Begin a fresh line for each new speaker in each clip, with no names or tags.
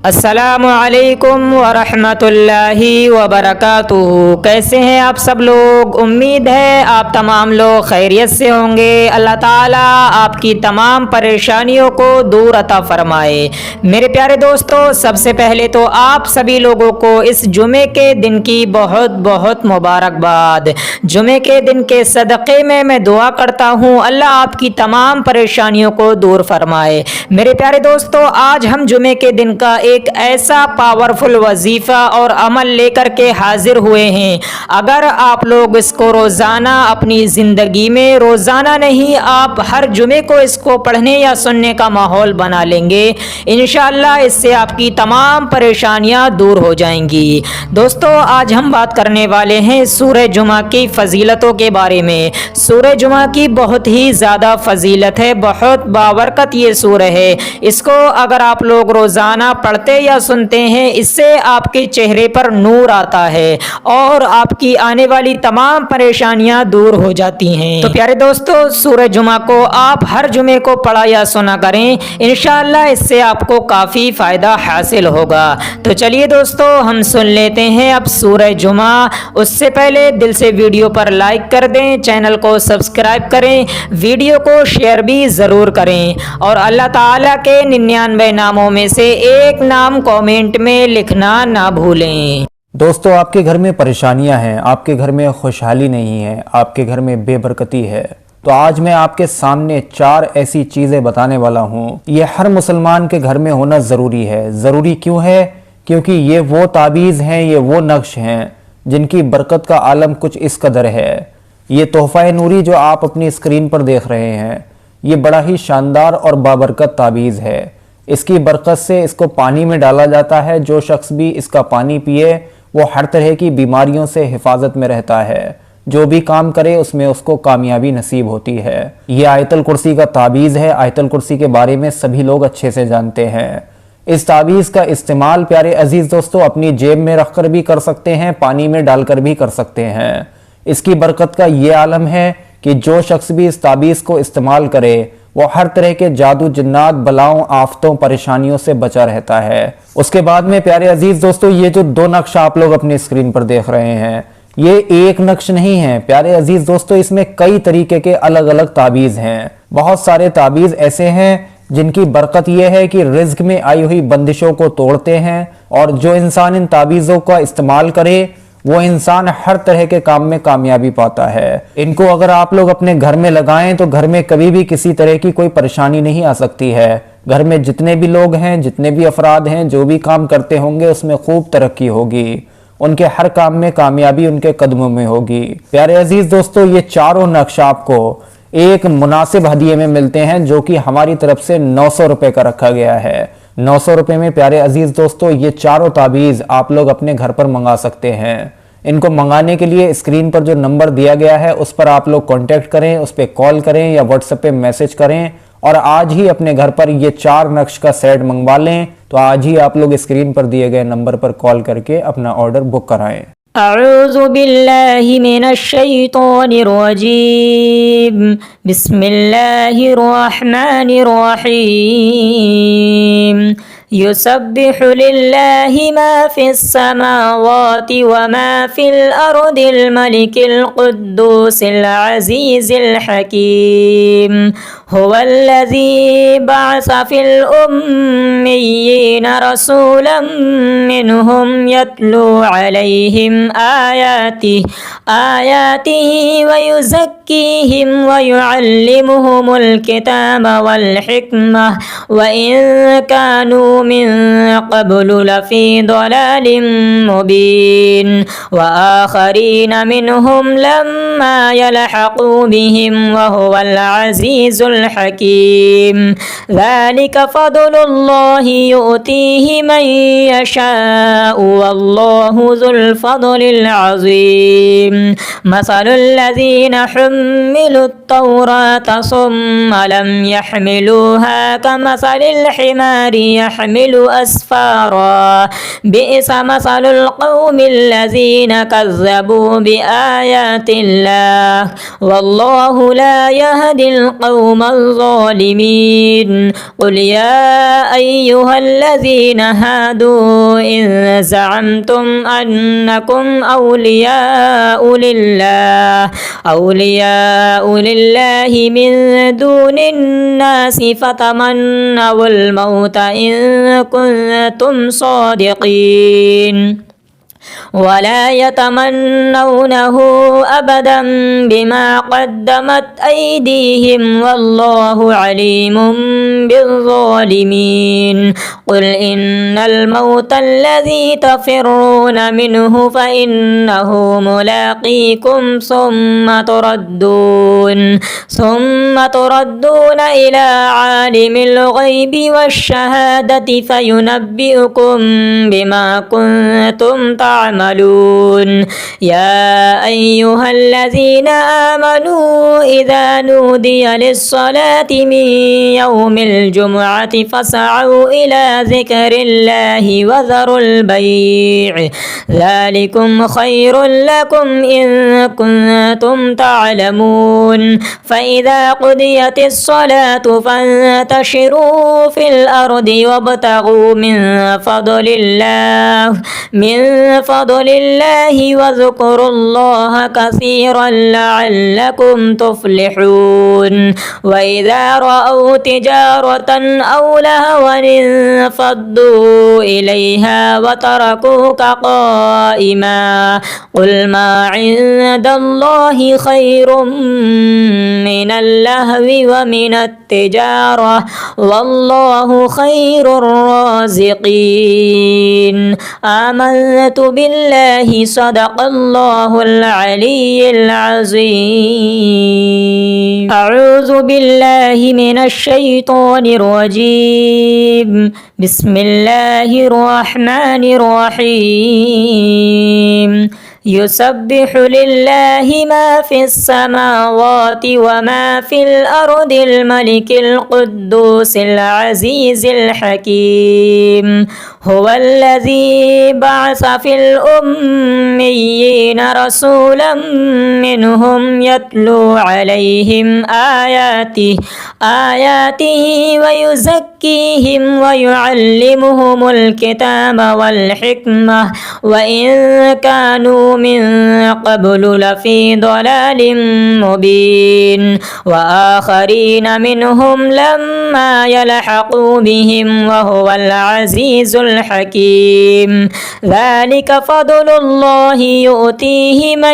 अस्सलामु अलैकुम वरहमतुल्लाहि वबरकातुहू। कैसे हैं आप सब लोग? उम्मीद है आप तमाम लोग खैरियत से होंगे। अल्लाह ताला आपकी तमाम परेशानियों को दूर अता फरमाए। मेरे प्यारे दोस्तों, सबसे पहले तो आप सभी लोगों को इस जुमे के दिन की बहुत बहुत मुबारकबाद। जुमे के दिन के सदक़े में मैं दुआ करता हूँ अल्लाह आपकी तमाम परेशानियों को दूर फरमाए। मेरे प्यारे दोस्तों, आज हम जुमे के दिन का एक ऐसा पावरफुल वजीफ़ा और अमल लेकर के हाजिर हुए हैं। अगर आप लोग इसको रोज़ाना अपनी ज़िंदगी में, रोज़ाना नहीं, आप हर जुमे को इसको पढ़ने या सुनने का माहौल बना लेंगे, इंशाअल्लाह इससे आपकी तमाम परेशानियां दूर हो जाएंगी। दोस्तों, आज हम बात करने वाले हैं सूरह जुमा की फ़जीलतों के बारे में। सूरह जुमा की बहुत ही ज़्यादा फ़जीलत है, बहुत बाबरकत ये सूरह है। इसको अगर आप लोग रोज़ाना पढ़ते या सुनते हैं, इससे आपके चेहरे पर नूर आता है और आपकी आने वाली तमाम परेशानियां दूर हो जाती हैं। तो प्यारे दोस्तों, सूरह जुमा को आप हर जुमे को पढ़ा या सुना करें, इंशाअल्लाह इससे आपको काफ़ी फ़ायदा हासिल होगा। तो चलिए दोस्तों, हम सुन लेते हैं अब सूरह जुमा। उससे पहले दिल से वीडियो पर लाइक कर दें, चैनल को सब्सक्राइब करें, वीडियो को शेयर भी ज़रूर करें और अल्लाह ताला के 99 नामों में से एक नाम कमेंट में लिखना ना भूलें।
दोस्तों, आपके घर में परेशानियां हैं, आपके घर में खुशहाली नहीं है, आपके घर में बेबरकती है, तो आज मैं आपके सामने 4 ऐसी चीज़ें बताने वाला हूँ। ये हर मुसलमान के घर में होना ज़रूरी है। ज़रूरी क्यों है? क्योंकि ये वो ताबीज़ हैं, ये वो नक्श हैं जिनकी बरकत का आलम कुछ इस कदर है। ये तोहफ़ा नूरी जो आप अपनी स्क्रीन पर देख रहे हैं, ये बड़ा ही शानदार और बाबरकत ताबीज़ है। इसकी बरकत से इसको पानी में डाला जाता है। जो शख्स भी इसका पानी पिए वो हर तरह की बीमारियों से हिफाजत में रहता है। जो भी काम करे उसमें उसको कामयाबी नसीब होती है। ये आयतल कुर्सी का ताबीज़ है। आयतल कुर्सी के बारे में सभी लोग अच्छे से जानते हैं। इस ताबीज़ का इस्तेमाल प्यारे अजीज़ दोस्तों अपनी जेब में रख कर भी कर सकते हैं, पानी में डालकर भी कर सकते हैं। इसकी बरकत का ये आलम है कि जो शख्स भी इस ताबीज़ को इस्तेमाल करे वो हर तरह के जादू, जिन्नात, बलाओं, आफतों, परेशानियों से बचा रहता है। उसके बाद में प्यारे अजीज दोस्तों, ये जो 2 नक्श आप लोग अपनी स्क्रीन पर देख रहे हैं, ये एक नक्श नहीं है प्यारे अजीज दोस्तों, इसमें कई तरीके के अलग अलग ताबीज़ हैं। बहुत सारे ताबीज़ ऐसे हैं जिनकी बरकत यह है कि रिज्क में आई हुई बंदिशों को तोड़ते हैं और जो इंसान इन ताबीज़ों का इस्तेमाल करे वो इंसान हर तरह के काम में कामयाबी पाता है। इनको अगर आप लोग अपने घर में लगाएं तो घर में कभी भी किसी तरह की कोई परेशानी नहीं आ सकती है। घर में जितने भी लोग हैं, जितने भी अफराद हैं, जो भी काम करते होंगे उसमें खूब तरक्की होगी। उनके हर काम में कामयाबी उनके कदमों में होगी। प्यारे अजीज दोस्तों, ये चारों नक्श आपको एक मुनासिब हदिये में मिलते हैं जो कि हमारी तरफ से 900 रुपये का रखा गया है। 900 रुपये में प्यारे अजीज दोस्तों ये चारों ताबीज़ आप लोग अपने घर पर मंगा सकते हैं। इनको मंगाने के लिए स्क्रीन पर जो नंबर दिया गया है उस पर आप लोग कांटेक्ट करें, उस पर कॉल करें या व्हाट्सएप पे मैसेज करें और आज ही अपने घर पर ये 4 नक्श का सेट मंगवा लें। तो आज ही आप लोग स्क्रीन पर दिए गए नंबर पर कॉल करके अपना ऑर्डर बुक कराएं।
अऊज़ु बिल्लाहि मिनश शैतानिर रजीम। बिस्मिल्लाहिर रहमानिर रहीम। युसब्बिहु लिल्लाहि मा फिस समावाति व मा फिल अर्दिल मलिकिल कुद्दूसिल अज़ीज़िल हकीम। हुवल्लज़ी बअस फिल उम्मिय्यीन रसूलन मिनहुम यत्लू अलैहिम आयातिही व युज़क्कीहिम व युअल्लिमुहुमुल किताब वल हिकमह व इन कानू मिन क़ब्लु लफ़ी ज़लालिम मुबीन व आख़रीन मिनहुम लम्मा यल्हक़ू बिहिम व हुवल अज़ीज़ुल हकीम। ज़ालिक फ़ज़्लुल्लाहि युअतीहि मन यशाअु वल्लाहु ज़ुल फ़ज़्लिल अज़ीम। मसलुल्लज़ीना हुम्मिलुत तौरात सुम्मा लम यहमिलूहा कमसलिल हिमारि يحمل أسفارا بئس مثل القوم الذين كذبوا بآيات الله والله لا يهدي القوم الظالمين. قل يا أيها الذين هادوا إن زعمتم أنكم أولياء لله من دون الناس فتمنوا الموت إن كنتم صادقين ولا يتمنونه أبدا بما قدمت أيديهم والله عليم بالظالمين. قل إن الموت الذي تفرون منه فإنه ملاقيكم ثم تردون إلى عالم الغيب والشهادة فينبئكم بما كنتم تعملون. يا أيها الذين آمنوا إذا نودي للصلاة من يوم الجمعة فاسعوا إلى ذكر الله وذروا البيع ذلكم خير لكم إن كنتم تعلمون. فإذا قضيت الصلاة فانتشروا في الأرض وابتغوا من فضل الله واذكروا الله كثيرا لعلكم تفلحون. وإذا رأوا تجارة أو لهوا انفضوا إليها وتركوك قائما قل ما عند الله خير من اللهو ومن التجارة والله خير الرازقين. آمنت بالله صدق الله العلي العظيم. أعوذ بالله من الشيطان الرجيم. بسم الله الرحمن الرحيم. يسبح لله ما في السماوات وما في الأرض الملك القدوس العزيز الحكيم. هو الذي بعث في الأميين رسولا منهم يتلو عليهم آياته ويزكيهم ويعلمهم الكتاب والحكمة وإن كانوا من قبل لفي ضلال مبين. وآخرين منهم لما يلحقوا بهم وهو العزيز الحكيم. ذلك فضل الله يؤتيه من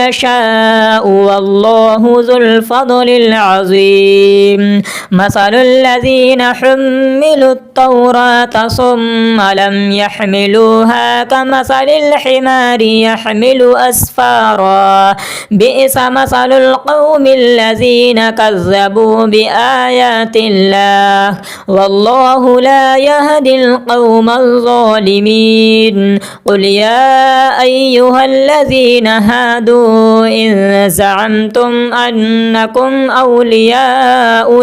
يشاء والله ذو الفضل العظيم. مثل الذين حملوا التوراة ثم لم يحملوها كمثل الحمار يحمل أسفارا بئس مثل القوم الذين كذبوا بآيات الله والله لا يهدي القوم الظالمين. قل يا أيها الذين هادوا إن زعمتم أنكم أولياء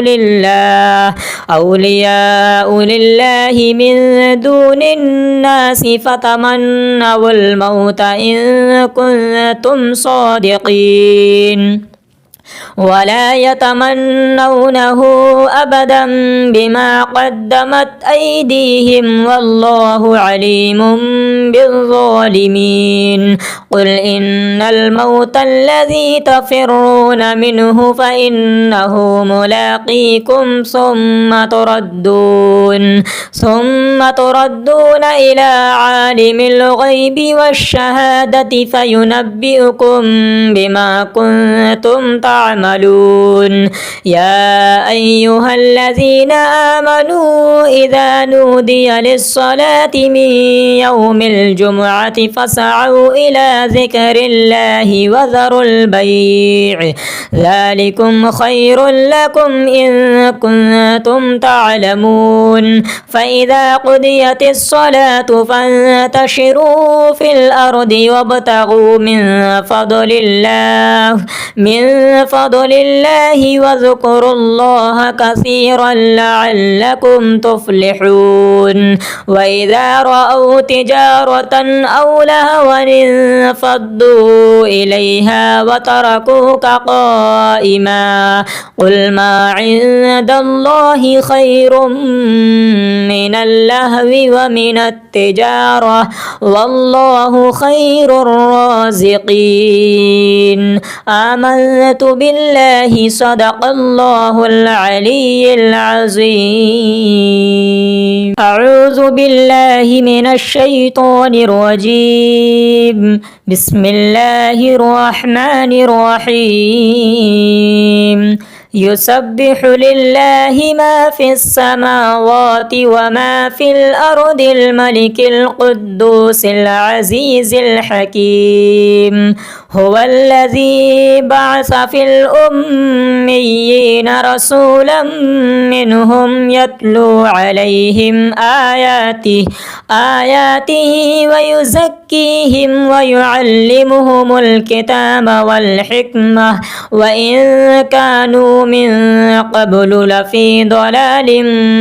لله من دون الناس فتمنوا الموت إن كنتم صادقين ولا يتمنونه أبدا بما قدمت أيديهم والله عليم بالظالمين. قل إن الموت الذي تفرون منه فإنه ملاقيكم ثم تردون إلى عالم الغيب والشهادة فينبئكم بما كنتم تعملون. يا أيها الذين آمنوا إذا نودي للصلاة من يوم الجمعة فاسعوا إلى ذكر الله وذروا البيع ذلكم خير لكم إن كنتم تعلمون. فإذا قضيت الصلاة فانتشروا في الأرض وابتغوا من فضل الله واذكروا الله كثيرا لعلكم تفلحون وإذا رأوا تجارة أو لهوا انفضوا إليها وتركوك قائما قل ما عند الله خير من اللهو ومن التجارة والله خير الرازقين آمنت بالله صدق الله العلي العظيم أعوذ بالله من الشيطان الرجيم بسم الله الرحمن الرحيم يسبح لله ما في السماوات وما في الأرض الملك القدوس العزيز الحكيم هو الذي بعث في الأميين رسولا منهم يتلو عليهم آياته ويزكيهم ويعلمهم الكتاب والحكمة وإن كانوا من قبل لفي ضلال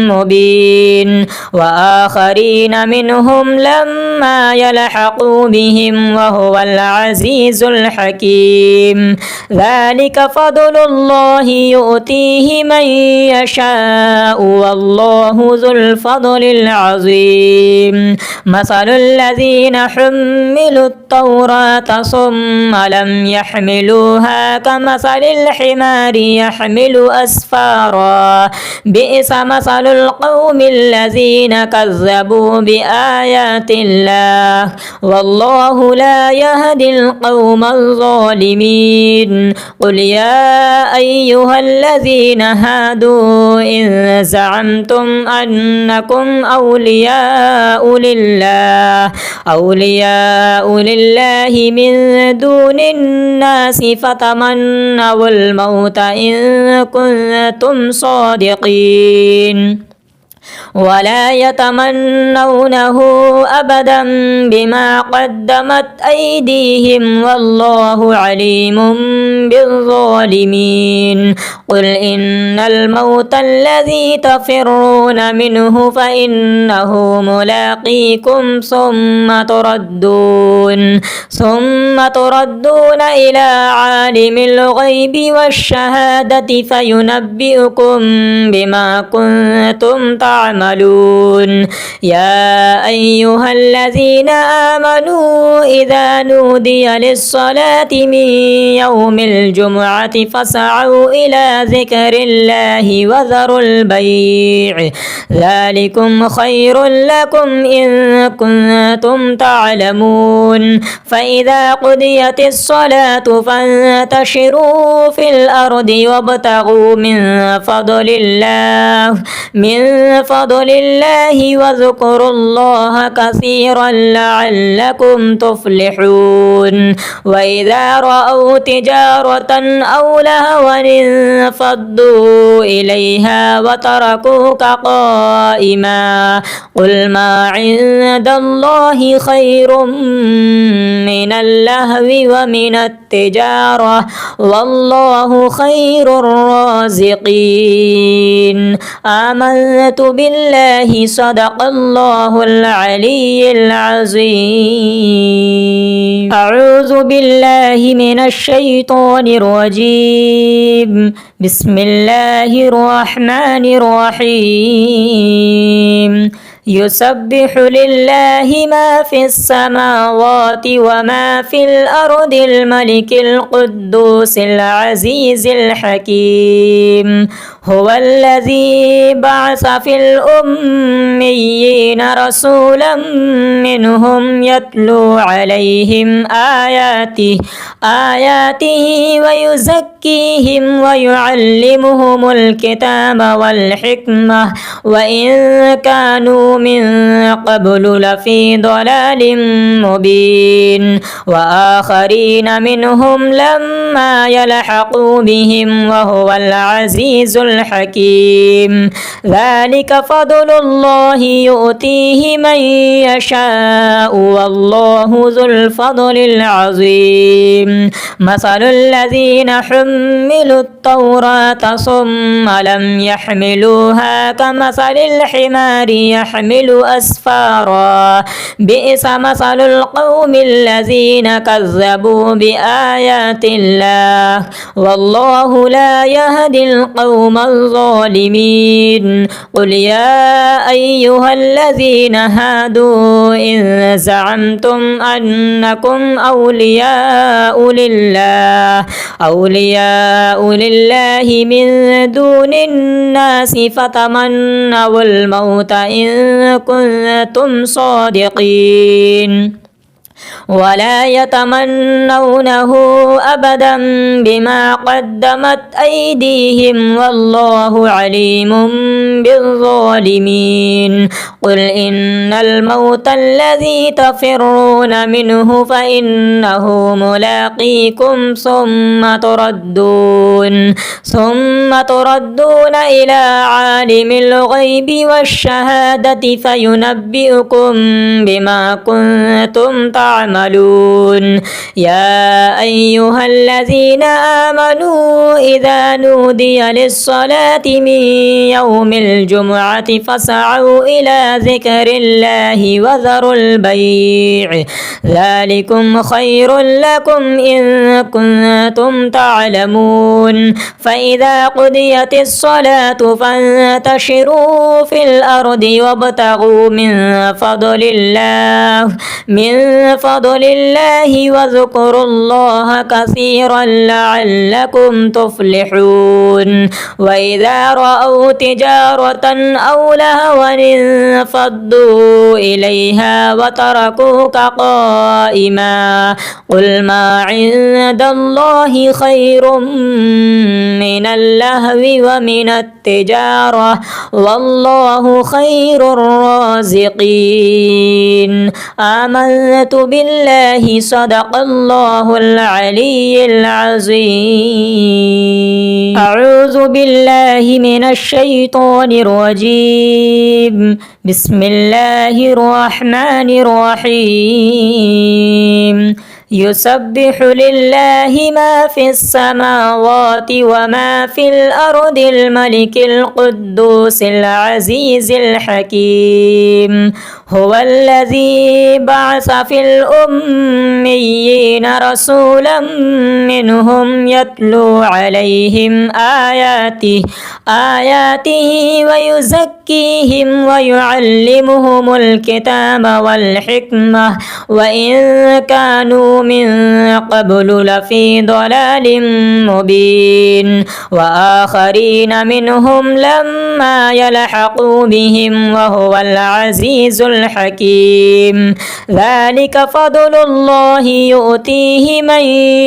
مبين وآخرين منهم لما يلحقوا بهم وهو العزيز الحكيم ذلك فضل الله يؤتيه من يشاء والله ذو الفضل العظيم مثل الذين حملوا التوراة ثم لم يحملوها كمثل الحمار يحمل أسفارا بئس مثل القوم الذين كذبوا بآيات الله والله لا يهدي القوم الظالمين قل يا أيها الذين هادوا إن زعمتم أنكم أولياء لله من دون الناس فتمنوا الموت إن كنتم صادقين ولا يتمنونه أبدا بما قدمت أيديهم والله عليم بالظالمين قل إن الموت الذي تفرون منه فإنه ملاقيكم ثم تردون إلى عالم الغيب والشهادة فينبئكم بما كنتم تعملون يا أيها الذين آمنوا إذا نودي للصلاة من يوم الجمعة فاسعوا إلى ذكر الله وذروا البيع ذلكم خير لكم إن كنتم تعلمون فإذا قضيت الصلاة فانتشروا في الأرض وابتغوا من فضل الله واذكروا الله كثيرا لعلكم تفلحون وإذا رأوا تجارة أو لهوا انفضوا إليها وتركوك قائما قل ما عند الله خير من اللهو ومن التجارة والله خير الرازقين آمنت بالله صدق الله العلي العظيم أعوذ بالله من الشيطان الرجيم بسم الله الرحمن الرحيم يسبح لله ما في السماوات وما في الأرض الملك القدوس العزيز الحكيم هو الذي بعث في الأميين رسولا منهم يتلو عليهم آياته ويزكيهم ويعلمهم الكتاب والحكمة وإن كانوا من قبل لفي ضلال مبين وآخرين منهم لما يلحقوا بهم وهو العزيز الحكيم ذلك فضل الله يؤتيه من يشاء والله ذو الفضل العظيم مثل الذين حملوا حملوا التوراة ثم لم يحملوها كمثل الحمار يحمل أسفارا بئس مثل القوم الذين كذبوا بآيات الله والله لا يهدي القوم الظالمين. قل يا أيها الذين هادوا إن زعمتم أنكم أولياء لله من دون الناس فتمنوا الموت إن كنتم صادقين ولا يتمنونه أبدا بما قدمت أيديهم والله عليم بالظالمين. قل إن الموت الذي تفرون منه فإنه ملاقيكم ثم تردون إلى عالم الغيب والشهادة فينبئكم بما كنتم تعملون. يا أيها الذين آمنوا إذا نودي للصلاة من يوم الجمعة فاسعوا إلى ذكر الله وذروا البيع ذلكم خير لكم إن كنتم تعلمون. فإذا قضيت الصلاة فانتشروا في الأرض وابتغوا من فضل الله واذكروا الله كثيرا لعلكم تفلحون. وإذا رأوا تجارة أو لهوا انفضوا إليها وتركوك قائما قل ما عند الله خير من اللهو ومن التجارة والله خير الرازقين. آمنت بالله صدق الله العلي العظيم. أعوذ بالله من الشيطان الرجيم. بسم الله الرحمن الرحيم. يسبح لله ما في السماوات وما في الأرض الملك القدوس العزيز الحكيم. هو الذي بعث في الأميين رسولا منهم يتلو عليهم آياته ويزكيهم ويعلمهم الكتاب والحكمة وإن كانوا من قبل لفي ضلال مبين. وآخرين منهم لما يلحقوا بهم وهو العزيز الحكيم. ذلك فضل الله يؤتيه من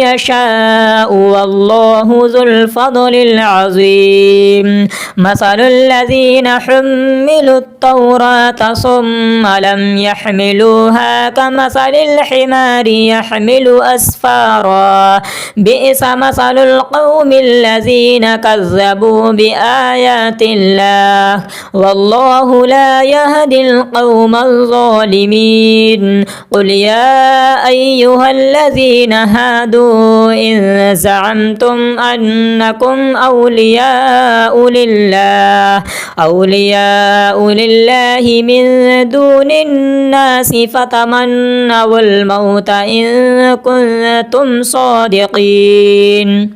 يشاء والله ذو الفضل العظيم. مثل الذين حملوا التوراة ثم لم يحملوها كمثل الحمار يحمل أسفارا بئس مثل القوم الذين كذبوا بآيات الله والله لا يهدي القوم الظالمين. قل يا أيها الذين هادوا إن زعمتم أنكم أولياء لله من دون الناس فتمنوا الموت إن كنتم صادقين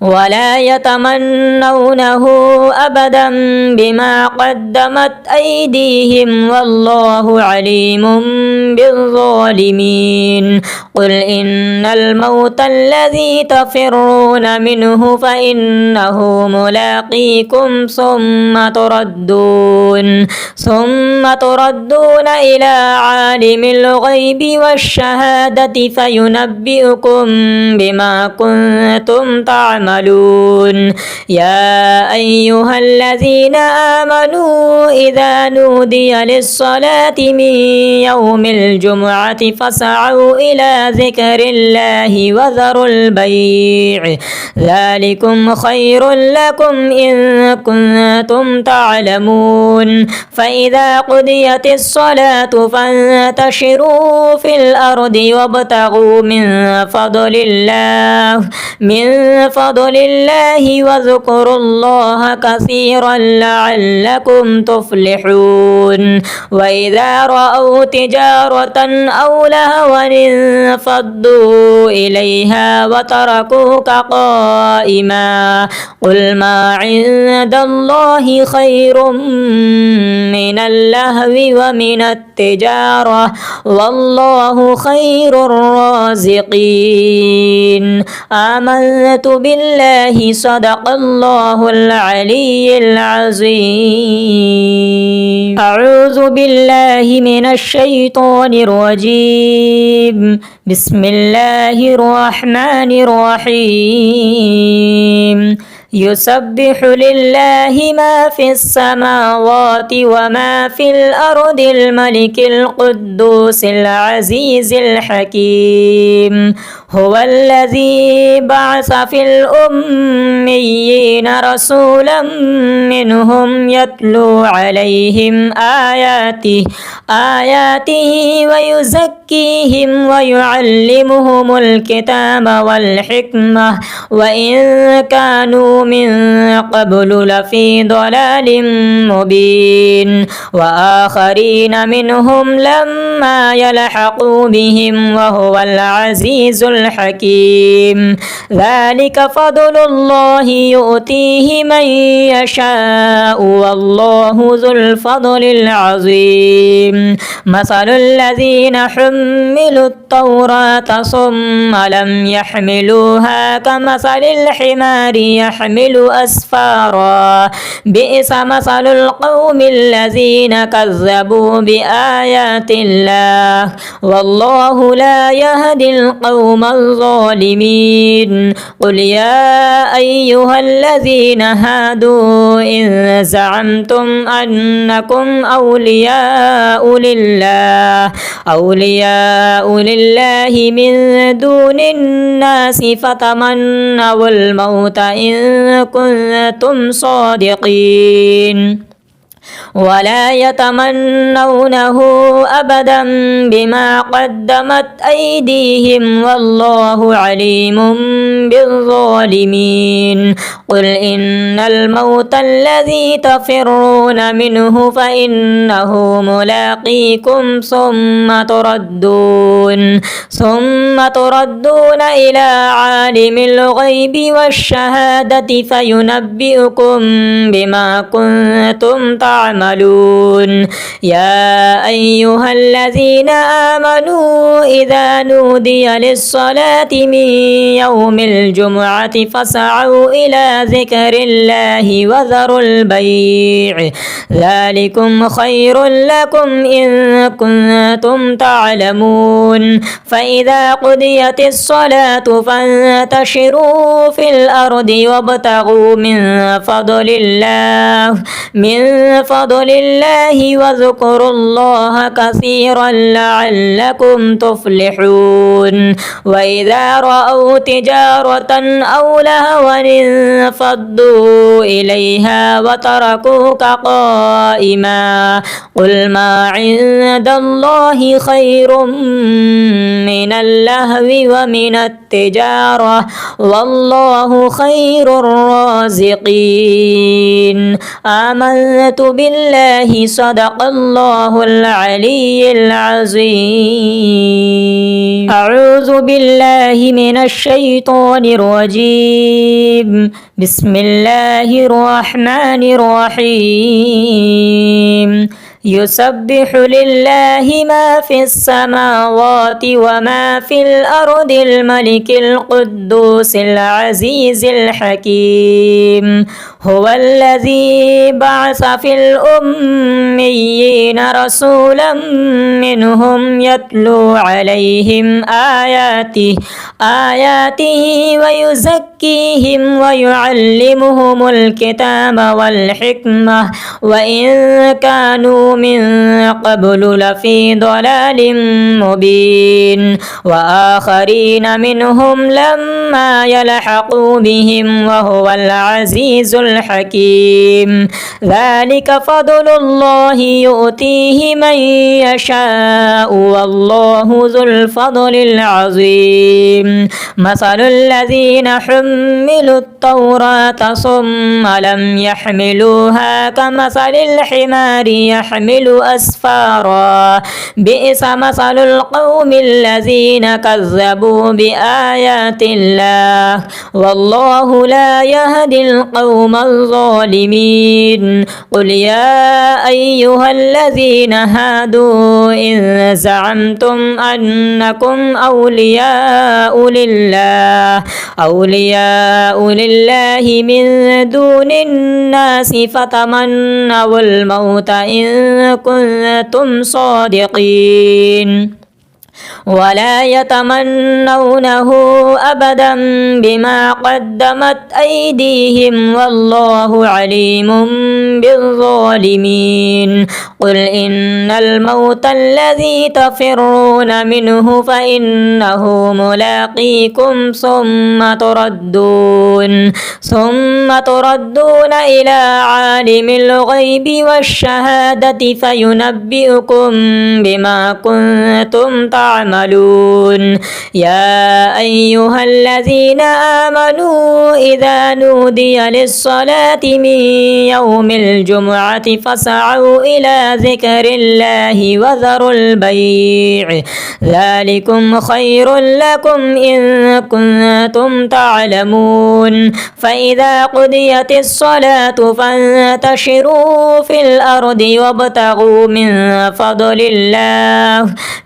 ولا يتمنونه أبدا بما قدمت أيديهم والله عليم بالظالمين. قل إن الموت الذي تفرون منه فإنه ملاقيكم ثم تردون إلى عالم الغيب والشهادة فينبئكم بما كنتم تعملون. يا أيها الذين آمنوا إذا نودي للصلاة من يوم الجمعة فاسعوا إلى ذكر الله وذروا البيع ذلكم خير لكم إن كنتم تعلمون. فإذا قضيت الصلاة فانتشروا في الأرض وابتغوا من فضل الله واذكروا الله كثيرا لعلكم تفلحون وإذا رأوا تجارة أو لهوا انفضوا إليها وتركوك قائما قل ما عند الله خير من اللهو ومن التجارة والله خير الرازقين آمنت بالله صدق الله العلي العظيم أعوذ بالله من الشيطان الرجيم بسم الله الرحمن الرحيم يسبح لله ما في السماوات وما في الأرض الملك القدوس العزيز الحكيم هو الذي بعث في الأميين رسولا منهم يتلو عليهم آياته ويزكيهم ويعلمهم الكتاب والحكمة وإن كانوا من قبل لفي ضلال مبين وآخرين منهم لما يلحقوا بهم وهو العزيز الحكيم ذلك فضل الله يؤتيه من يشاء والله ذو الفضل العظيم مثل الذين حملوا التوراة ثم لم يحملوها كمثل الحمار يحمل أسفارا بئس مثل القوم الذين كذبوا بآيات الله والله لا يهدي القوم الظالمين قل يا أيها الذين هادوا إن زعمتم أنكم أولياء لله من دون الناس فتمنوا الموت إن كنتم صادقين ولا يتمنونه أبدا بما قدمت أيديهم والله عليم بالظالمين قل إن الموت الذي تفرون منه فإنه ملاقيكم ثم تردون إلى عالم الغيب والشهادة فينبئكم بما كنتم تعملون يا أيها الذين آمنوا إذا نودي للصلاة من يوم الجمعة فاسعوا إلى ذكر الله وذروا البيع ذلكم خير لكم إن كنتم تعلمون فإذا قضيت الصلاة فانتشروا في الأرض وابتغوا من فضل الله واذكروا الله كثيرا لعلكم تفلحون وإذا رأوا تجارة أو لهوا انفضوا إليها وتركوك قائما قل ما عند الله خير من اللهو ومن التجارة والله خير الرازقين آمنت بالله صدق الله العلي العظيم أعوذ بالله من الشيطان الرجيم بسم الله الرحمن الرحيم يسبح لله ما في السماوات وما في الأرض الملك القدوس العزيز الحكيم هو الذي بعث في الأميين رسولا منهم يتلو عليهم آياته ويزكيهم ويعلمهم الكتاب والحكمة وإن كانوا من قبل لفي ضلال مبين وآخرين منهم لما يلحقوا بهم وهو العزيز الحكيم ذلك فضل الله يؤتيه من يشاء والله ذو الفضل العظيم مثل الذين حملوا التوراة ثم لم يحملوها كمثل الحمار يحمل أسفارا بئس مثل القوم الذين كذبوا بآيات الله والله لا يهدي القوم الظالمين قل يا أيها الذين هادوا إن زعمتم أنكم أولياء لله من دون الناس فتمنوا الموت إن كنتم صادقين ولا يتمنونه أبدا بما قدمت أيديهم والله عليم بالظالمين قل إن الموت الذي تفرون منه فإنه ملاقيكم ثم تردون إلى عالم الغيب والشهادة فينبئكم بما كنتم تعملون يا أيها الذين آمنوا إذا نودي للصلاة من يوم الجمعة فاسعوا إلى ذكر الله وذروا البيع ذلكم خير لكم إن كنتم تعلمون فإذا قضيت الصلاة فانتشروا في الأرض وابتغوا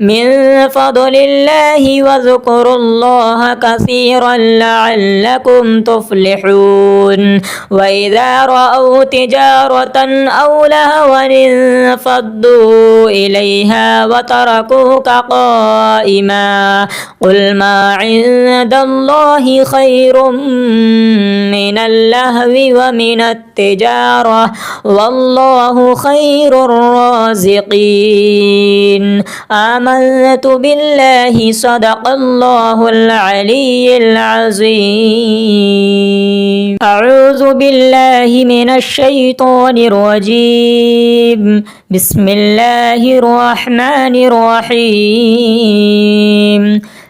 من فضل الله واذكروا الله كثيرا لعلكم تفلحون وإذا رأوا تجارة أو لهوا انفضوا إليها وتركوك قائما قل ما عند الله خير من اللهو ومن التجارة والله خير الرازقين آمنت بالله صدق الله العلي العظيم أعوذ بالله من الشيطان الرجيم بسم الله الرحمن الرحيم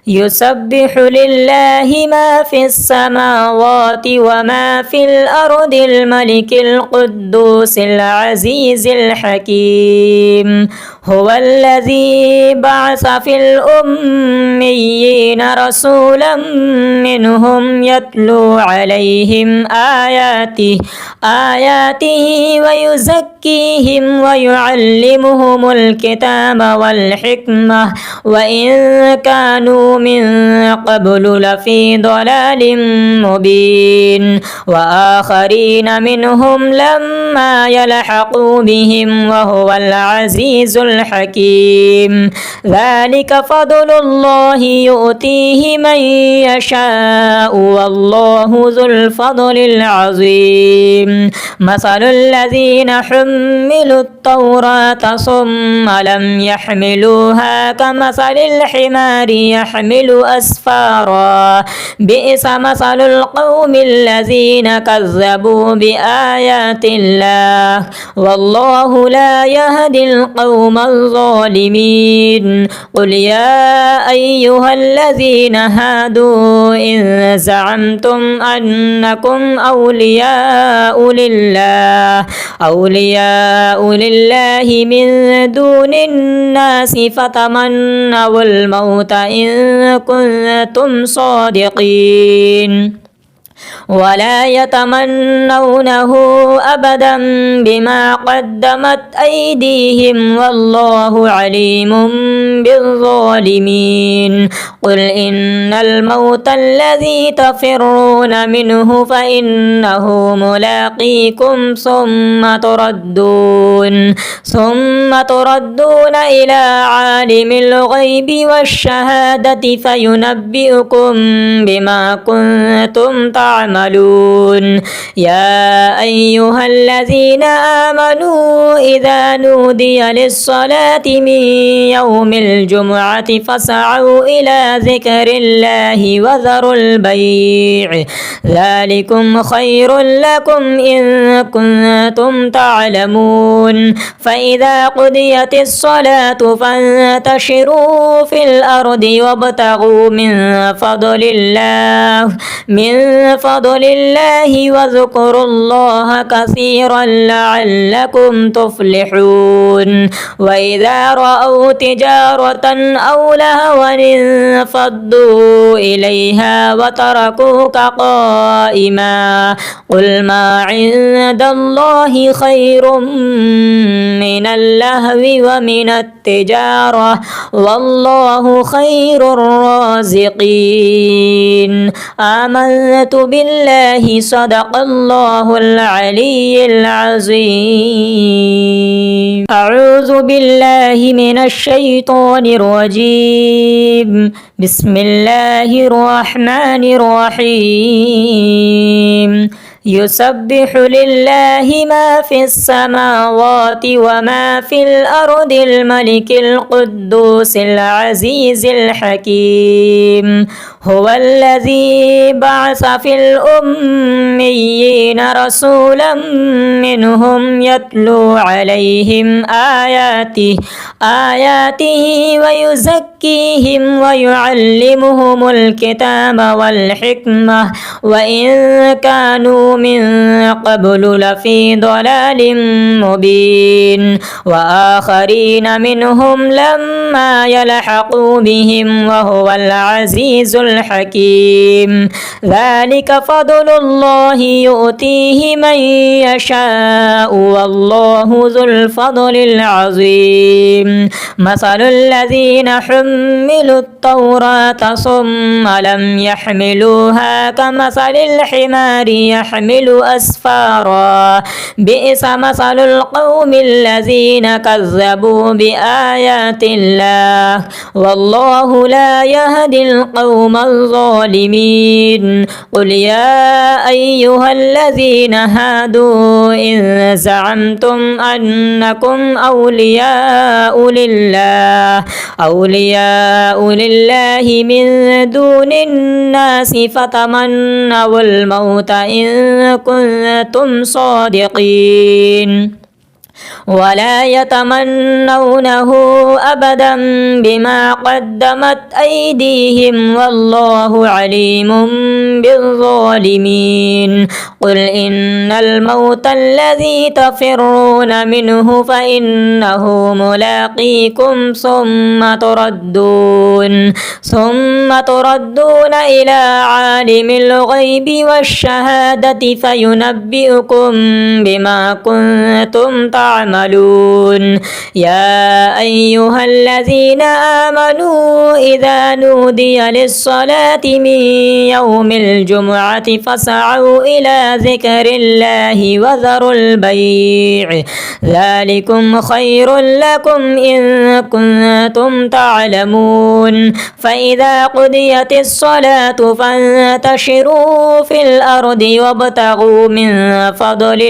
يسبح لله ما في السماوات وما في الأرض الملك القدوس العزيز الحكيم هو الذي بعث في الأميين رسولا منهم يتلو عليهم آياته ويزكيهم ويعلمهم الكتاب والحكمة وإن كانوا من قبل لفي ضلال مبين وآخرين منهم لما يلحقوا بهم وهو العزيز الحكيم ذلك فضل الله يؤتيه من يشاء والله ذو الفضل العظيم مثل الذين حملوا التوراة ثم لم يحملوها كمثل الحمار يحمل أسفارا بئس مثل القوم الذين كذبوا بآيات الله والله لا يهدي القوم الظالمين قل يا أيها الذين هادوا إن زعمتم أنكم أولياء لله من دون الناس فتمنوا الموت إن كنتم صادقين ولا يتمنونه أبدا بما قدمت أيديهم والله عليم بالظالمين قل إن الموت الذي تفرون منه فإنه ملاقيكم ثم تردون إلى عالم الغيب والشهادة فينبئكم بما كنتم تعملون تعملون يا أيها الذين آمنوا إذا نودي للصلاة من يوم الجمعة فاسعوا إلى ذكر الله وذروا البيع ذلكم خير لكم إن كنتم تعلمون فإذا قضيت الصلاة فانتشروا في الأرض وابتغوا من فضل الله واذكروا الله كثيرا لعلكم تفلحون وإذا رأوا تجارة أو لهوا انفضوا إليها وتركوك قائما قل ما عند الله خير من اللهو ومن التجارة والله خير الرازقين آمنت بالله صدق الله العلي العظيم أعوذ بالله من الشيطان الرجيم بسم الله الرحمن الرحيم يسبح لله ما في السماوات وما في الأرض الملك القدوس العزيز الحكيم هو الذي بعث في الأميين رسولا منهم يتلو عليهم آياته ويزكيهم ويعلمهم الكتاب والحكمة وإن كانوا من قبل لفي ضلال مبين وآخرين منهم لما يلحقوا بهم وهو العزيز الحكيم ذلك فضل الله يؤتيه من يشاء والله ذو الفضل العظيم مثل الذين حملوا التوراة ثم لم يحملوها كمثل الحمار يحمل أسفارا بئس مثل القوم الذين كذبوا بآيات الله والله لا يهدي القوم الظالمين قل يا أيها الذين هادوا إن زعمتم أنكم أولياء لله من دون الناس فتمنوا الموت إن كنتم صادقين ولا يتمنونه أبدا بما قدمت أيديهم والله عليم بالظالمين قل إن الموت الذي تفرون منه فإنه ملاقيكم ثم تردون إلى عالم الغيب والشهادة فينبئكم بما كنتم تعملون يا أيها الذين آمنوا إذا نودي للصلاة من يوم الجمعة فاسعوا إلى ذكر الله وذروا البيع ذلكم خير لكم إن كنتم تعلمون فإذا قضيت الصلاة فانتشروا في الأرض وابتغوا من فضل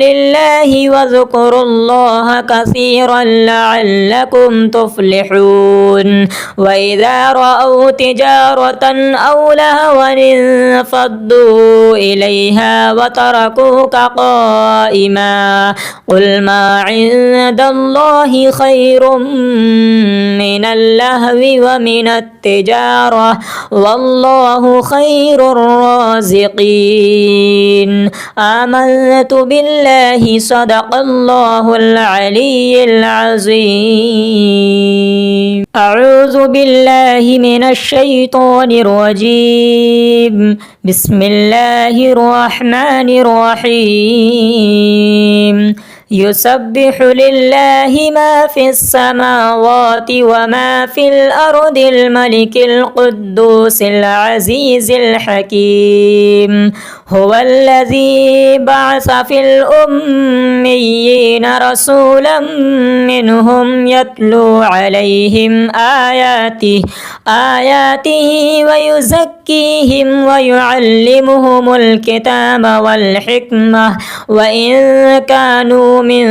الله واذكروا الله كثيرا لعلكم تفلحون وإذا رأوا تجارة أو لهوا انفضوا إليها وتركوك قائما قل ما عند الله خير من اللهو ومن التجارة والله خير الرازقين آمنت بالله صدق الله العلي العظيم أعوذ بالله من الشيطان الرجيم بسم الله الرحمن الرحيم يسبح لله ما في السماوات وما في الأرض الملك القدوس العزيز الحكيم هو الذي بعث في الأميين رسولا منهم يتلو عليهم آياته ويزكيهم ويعلمهم الكتاب والحكمة وإن كانوا من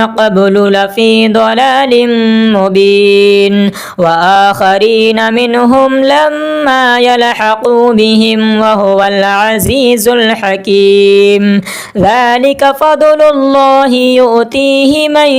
قبل لفي ضلال مبين وآخرين منهم لما يلحقوا بهم وهو العزيز الحكيم ذلك فضل الله يؤتيه من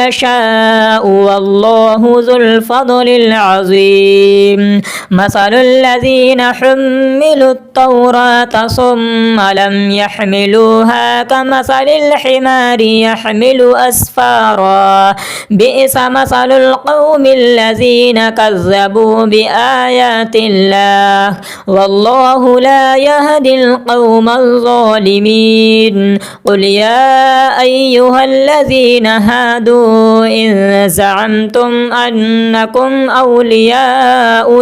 يشاء والله ذو الفضل العظيم مثل الذين حملوا التوراة ثم لم يحملوها كمثل الحمار يحمل أسفارا بئس مثل القوم الذين كذبوا بآيات الله والله لا يهدي القوم الظالمين قل يا أيها الذين هادوا إن زعمتم أنكم أولياء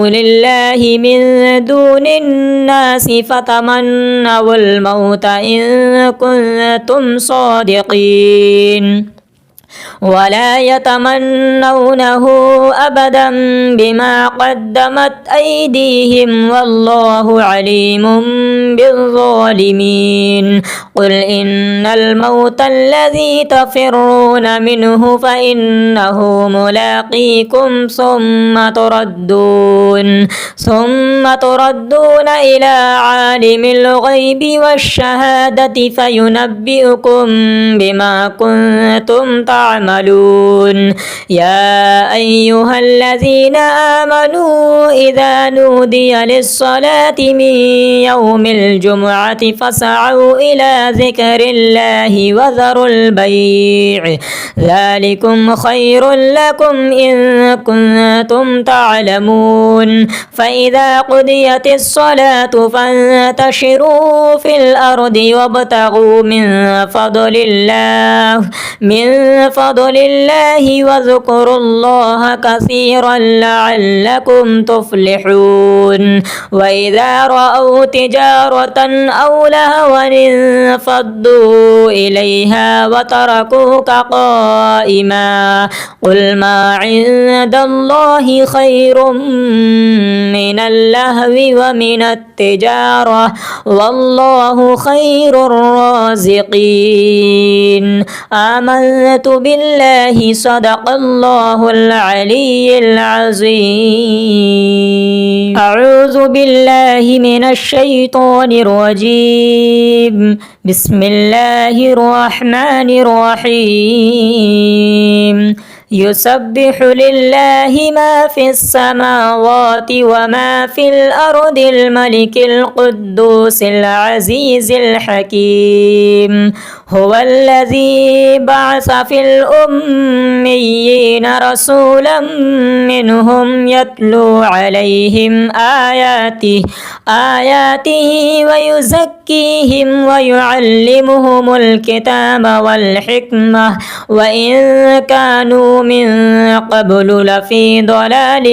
لله من دون الناس فتمنوا الموت إن كنتم صادقين ولا يتمنونه أبدا بما قدمت أيديهم والله عليم بالظالمين قل إن الموت الذي تفرون منه فإنه ملاقيكم ثم تردون إلى عالم الغيب والشهادة فينبئكم بما كنتم تعملون يا أيها الذين آمنوا إذا نودي للصلاة من يوم الجمعة فاسعوا إلى ذكر الله وذروا البيع ذلكم خير لكم إن كنتم تعلمون فإذا قضيت الصلاة فانتشروا في الأرض وابتغوا من فضل الله واذكروا الله كثيرا لعلكم تفلحون وإذا رأوا تجارة أو لهوا انفضوا إليها وتركوك قائما قل ما عند الله خير من اللهو ومن التجارة والله خير الرازقين آمنت بالله صدق الله العلي العظيم أعوذ بالله من الشيطان الرجيم بسم الله الرحمن الرحيم يسبح لله ما في السماوات وما في الأرض الملك القدوس العزيز الحكيم هو الذي بعث في الأميين رسولا منهم يتلو عليهم آياته ويزكيهم ويعلمهم الكتاب والحكمة وإن كانوا من قبل لفي ضلال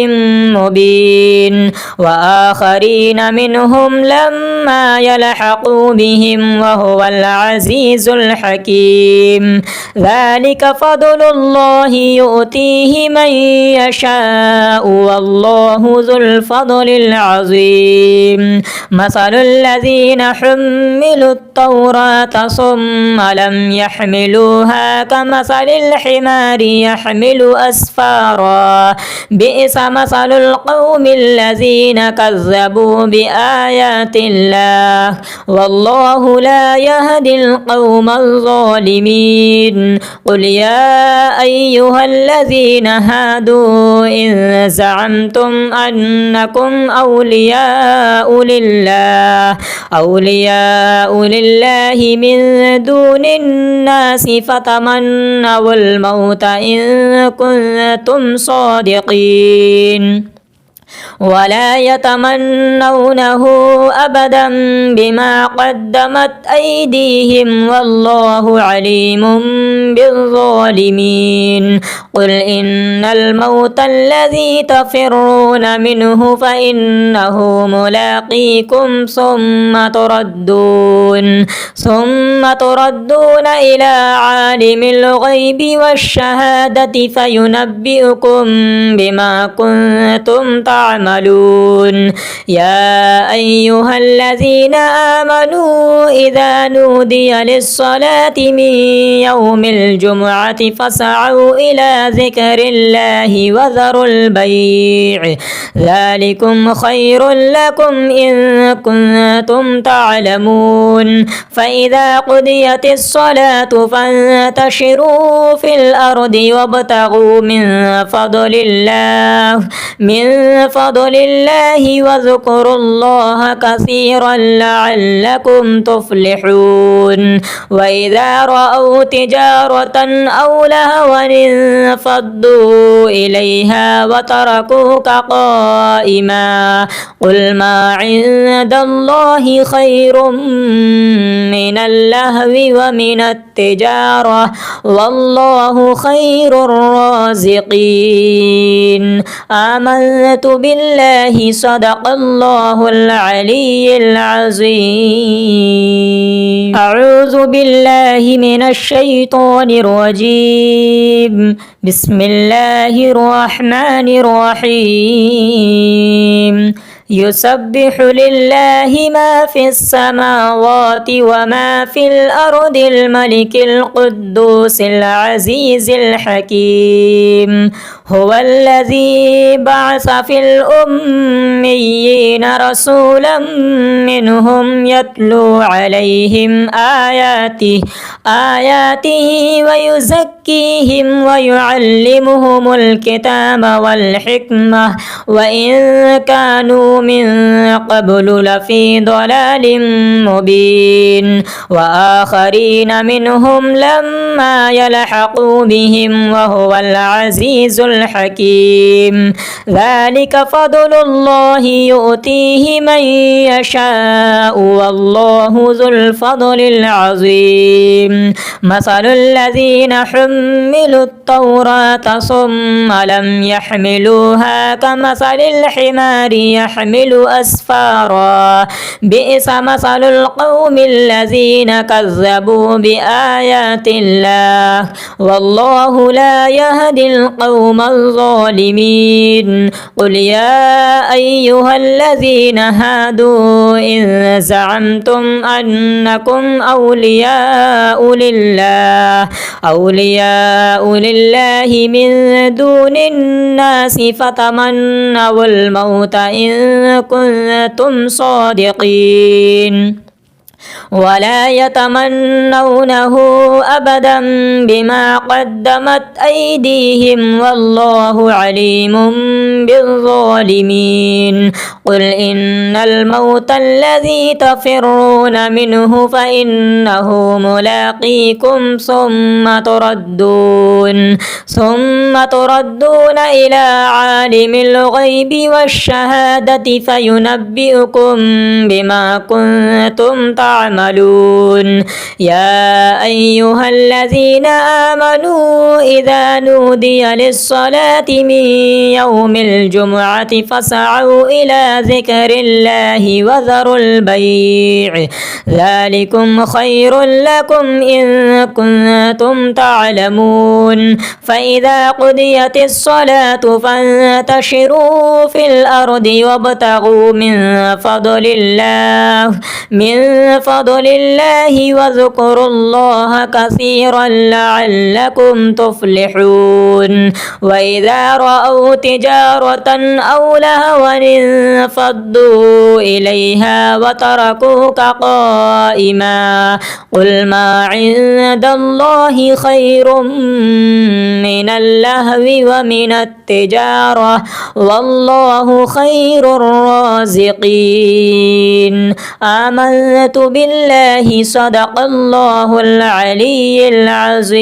مبين وآخرين منهم لما يلحقوا بهم وهو العزيز الحكيم ذلك فضل الله يؤتيه من يشاء والله ذو الفضل العظيم مثل الذين حملوا التوراة ثم لم يحملوها كمثل الحمار يحمل أسفارا بئس مثل القوم الذين كذبوا بآيات الله والله لا يهدي القوم الظالمين قل يا أيها الذين هادوا إن زعمتم أنكم أولياء لله من دون الناس فتمنوا الموت إن كنتم صادقين ولا يتمنونه أبدا بما قدمت أيديهم والله عليم بالظالمين. قل إن الموت الذي تفرون منه فإنه ملاقيكم ثم تردون إلى عالم الغيب والشهادة فينبئكم بما كنتم تعملون. يا أيها الذين آمنوا إذا نودي للصلاة من يوم الجمعة فاسعوا إلى ذكر الله وذروا البيع ذلكم خير لكم إن كنتم تعلمون. فإذا قضيت الصلاة فانتشروا في الأرض وابتغوا من فضل الله واذكروا الله كثيرا لعلكم تفلحون. وإذا رأوا تجارة أو لهوا انفضوا إليها وتركوك قائما. قل ما عند الله خير من اللهو ومن التجارة والله خير الرازقين. آمنت بالله صدق الله العلي العظيم. أعوذ بالله من الشيطان الرجيم. بسم الله الرحمن الرحيم. يسبح لله ما في السماوات وما في الأرض الملك القدوس العزيز الحكيم. هو الذي بعث في الأميين رسولا منهم يتلو عليهم آياته ويزكيهم ويعلمهم الكتاب والحكمة وإن كانوا من قبل لفي ضلال مبين. وآخرين منهم لما يلحقوا بهم وهو العزيز الحكيم. ذلك فضل الله يؤتيه من يشاء والله ذو الفضل العظيم. مثل الذين حملوا التوراة ثم لم يحملوها كمثل الحمار يحمل أسفارا. بئس مثل القوم الذين كذبوا بآيات الله والله لا يهدي القوم الظالمين. قل يا أيها الذين هادوا إن زعمتم أنكم أولياء لله من دون الناس فتمنوا الموت إن كنتم صادقين ولا يتمنونه أبدا بما قدمت أيديهم والله عليم بالظالمين. قل إن الموت الذي تفرون منه فإنه ملاقيكم ثم تردون إلى عالم الغيب والشهادة فينبئكم بما كنتم تعملون. يا أيها الذين آمنوا إذا نودي للصلاة من يوم الجمعة فاسعوا إلى ذكر الله وذروا البيع ذلكم خير لكم إن كنتم تعلمون. فإذا قضيت الصلاة فانتشروا في الأرض وابتغوا من فضل الله واذكروا الله كثيرا لعلكم تفلحون. وإذا رأوا تجارة أو لهوا انفضوا إليها وتركوك قائما. قل ما عند الله خير من اللهو ومن التجارة والله خير الرازقين. آمنت بالله صدق الله العلي العظيم.